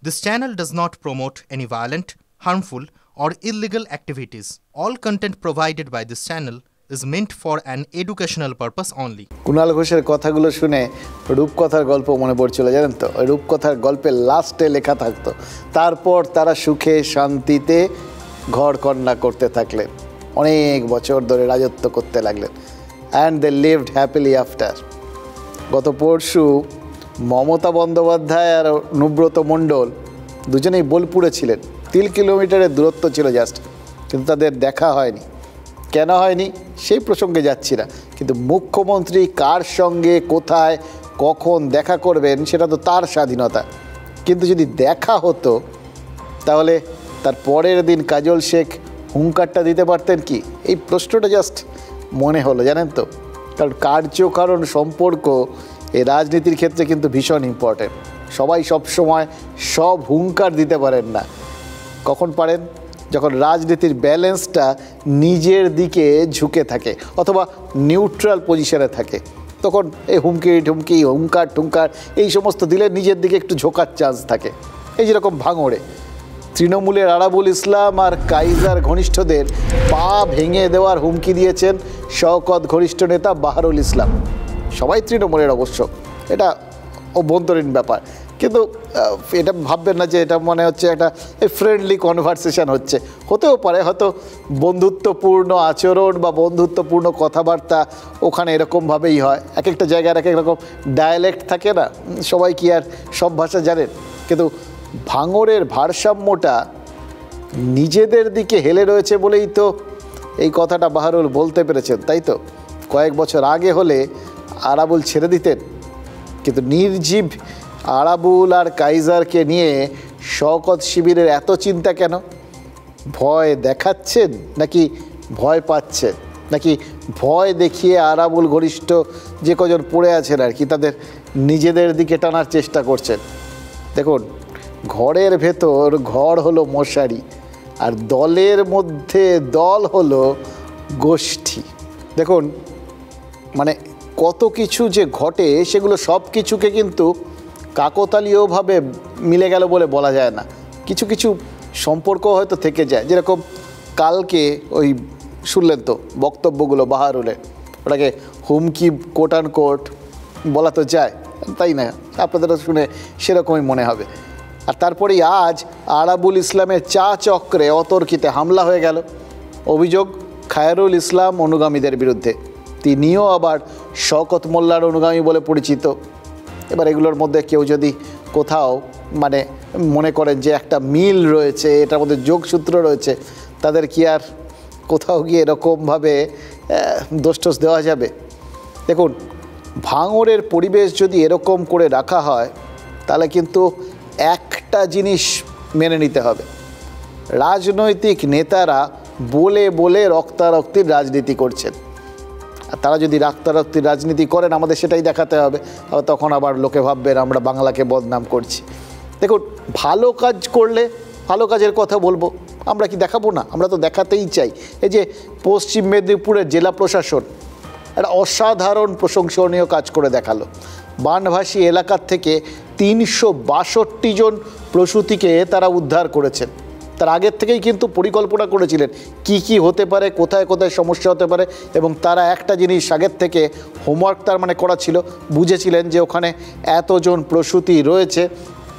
This channel does not promote any violent, harmful, or illegal activities. All content provided by this channel is meant for an educational purpose only. Kunal ঘোষের কথাগুলো শুনে রূপকথার গল্প মনে পড়ছিল, জানেন তো? ওই রূপকথার গল্পের লাস্টে লেখা থাকতো, তারপর তারা সুখে শান্তিতে ঘর কন্যা করতে থাকলেন, অনেক বছর ধরে রাজত্ব করতে লাগলেন। And they lived happily after. গত পরশু মমতা বন্দ্যোপাধ্যায় আর অনুব্রত মণ্ডল দুজনেই বোলপুরে ছিলেন। 3 কিলোমিটারের দূরত্ব ছিল জাস্ট, কিন্তু তাদের দেখা হয়নি। কেন হয়নি সেই প্রসঙ্গে যাচ্ছি না, কিন্তু মুখ্যমন্ত্রী কার সঙ্গে কোথায় কখন দেখা করবেন সেটা তো তার স্বাধীনতা। কিন্তু যদি দেখা হতো তাহলে তার পরের দিন কাজল শেখ হুঙ্কারটা দিতে পারতেন কি? এই প্রশ্নটা জাস্ট মনে হলো, জানেন তো? কারণ কার্যকারণ সম্পর্ক এই রাজনীতির ক্ষেত্রে কিন্তু ভীষণ ইম্পর্টেন্ট। সবাই সব সময় সব হুঙ্কার দিতে পারেন না। কখন পারেন? যখন রাজনীতির ব্যালেন্সটা নিজের দিকে ঝুঁকে থাকে অথবা নিউট্রাল পজিশনে থাকে, তখন এই হুমকি হুঙ্কার টুঙ্কার এই সমস্ত দিলে নিজের দিকে একটু ঝোঁকার চান্স থাকে। এই যেরকম ভাঙড়ে তৃণমূলের আরাবুল ইসলাম আর কাইজার ঘনিষ্ঠদের পা ভেঙে দেওয়ার হুমকি দিয়েছেন শওকত ঘনিষ্ঠ নেতা বাহারুল ইসলাম। সবাই তৃণমূলের অবশ্য, এটা অভ্যন্তরীণ ব্যাপার, কিন্তু এটা ভাববেন না যে এটা মনে হচ্ছে একটা ফ্রেন্ডলি কনভারসেশন হচ্ছে। হতেও পারে, হয়তো বন্ধুত্বপূর্ণ আচরণ বা বন্ধুত্বপূর্ণ কথাবার্তা ওখানে এরকমভাবেই হয়। এক একটা জায়গার এক এক রকম ডায়ালেক্ট থাকে না, সবাই কি আর সব ভাষা জানেন? কিন্তু ভাঙড়ের ভারসাম্যটা নিজেদের দিকে হেলে রয়েছে বলেই তো এই কথাটা বাহারুল বলতে পেরেছেন, তাই তো? কয়েক বছর আগে হলে আরাবুল ছেড়ে দিতেন, কিন্তু নির্জীব আরাবুল আর কাইজারকে নিয়ে শওকত শিবিরের এত চিন্তা কেন? ভয় দেখাচ্ছেন নাকি ভয় পাচ্ছেন, নাকি ভয় দেখিয়ে আরাবুল ঘনিষ্ঠ যে কজন পড়ে আছেন আর কি তাদের নিজেদের দিকে টানার চেষ্টা করছেন? দেখুন, ঘরের ভেতর ঘর হলো মশারি, আর দলের মধ্যে দল হলো গোষ্ঠী। দেখুন, মানে কত কিছু যে ঘটে সেগুলো সব কিছুকে কিন্তু কাকতালীয়ভাবে মিলে গেল বলে বলা যায় না। কিছু কিছু সম্পর্ক হয়তো থেকে যায়। যেরকম কালকে ওই শুনলেন তো বক্তব্যগুলো বাহারুলের, ওটাকে হুমকি কোট অ্যান্ড কোট বলা তো যায়, তাই না? আপনাদেরও শুনে সেরকমই মনে হবে। আর তারপরেই আজ আরাবুল ইসলামের চা চক্রে অতর্কিতে হামলা হয়ে গেল। অভিযোগ খায়রুল ইসলাম অনুগামীদের বিরুদ্ধে। তিনিও আবার শওকত মোল্লার অনুগামী বলে পরিচিত। এবার এগুলোর মধ্যে কেউ যদি কোথাও মানে মনে করেন যে একটা মিল রয়েছে, এটার মধ্যে যোগসূত্র রয়েছে, তাদের কি আর কোথাও গিয়ে এরকমভাবে দোষ দেওয়া যাবে? দেখুন, ভাঙড়ের পরিবেশ যদি এরকম করে রাখা হয় তাহলে কিন্তু একটা জিনিস মেনে নিতে হবে, রাজনৈতিক নেতারা বলে বলে রক্তারক্তির রাজনীতি করছেন। আর তারা যদি রক্তারক্তির রাজনীতি করেন আমাদের সেটাই দেখাতে হবে, তখন আবার লোকে ভাববেন আমরা বাংলাকে বদনাম করছি। দেখুন, ভালো কাজ করলে ভালো কাজের কথা বলবো, আমরা কি দেখাবো না? আমরা তো দেখাতেই চাই। এই যে পশ্চিম মেদিনীপুরের জেলা প্রশাসন একটা অসাধারণ প্রশংসনীয় কাজ করে দেখালো। বানভাসী এলাকার থেকে 362 জন প্রসূতিকে তারা উদ্ধার করেছেন। তার আগের থেকেই কিন্তু পরিকল্পনা করেছিলেন কি কি হতে পারে, কোথায় কোথায় সমস্যা হতে পারে, এবং তারা একটা জিনিস আগের থেকে হোমওয়ার্ক তার মানে করা ছিল, বুঝেছিলেন যে ওখানে এতজন প্রসূতি রয়েছে,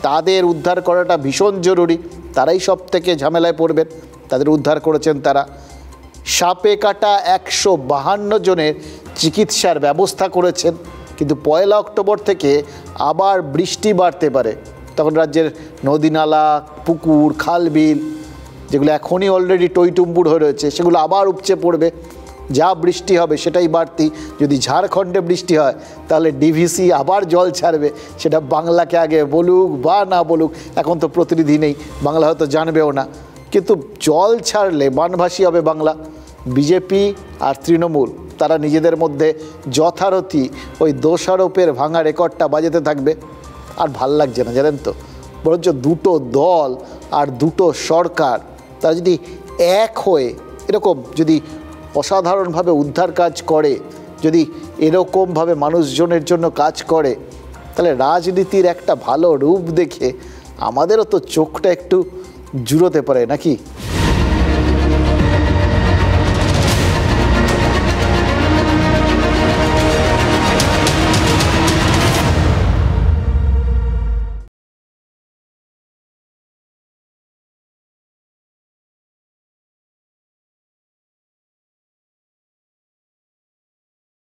তাদের উদ্ধার করাটা ভীষণ জরুরি, তারাই সব থেকে ঝামেলায় পড়বেন। তাদের উদ্ধার করেছেন তারা। সাপে কাটা 152 জনের চিকিৎসার ব্যবস্থা করেছেন। কিন্তু 1 অক্টোবর থেকে আবার বৃষ্টি বাড়তে পারে, তখন রাজ্যের নদী নালা, পুকুর, খাল বিল যেগুলো এখনই অলরেডি টইটুম্বুর হয়ে রয়েছে সেগুলো আবার উপচে পড়বে। যা বৃষ্টি হবে সেটাই বাড়তি। যদি ঝাড়খণ্ডে বৃষ্টি হয় তাহলে ডিভিসি আবার জল ছাড়বে, সেটা বাংলাকে আগে বলুক বা না বলুক, এখন তো প্রতিনিধি নেই, বাংলা হয়তো জানবেও না, কিন্তু জল ছাড়লে বানভাসী হবে বাংলা। বিজেপি আর তৃণমূল তারা নিজেদের মধ্যে যথারীতি ওই দোষারোপের ভাঙা রেকর্ডটা বাজাতে থাকবে। আর ভাল লাগছে না, জানেন তো? বরঞ্চ দুটো দল আর দুটো সরকার তারা যদি এক হয়ে এরকম যদি অসাধারণভাবে উদ্ধার কাজ করে, যদি এরকমভাবে মানুষজনের জন্য কাজ করে, তাহলে রাজনীতির একটা ভালো রূপ দেখে আমাদেরও তো চোখটা একটু জুড়োতে পারে নাকি?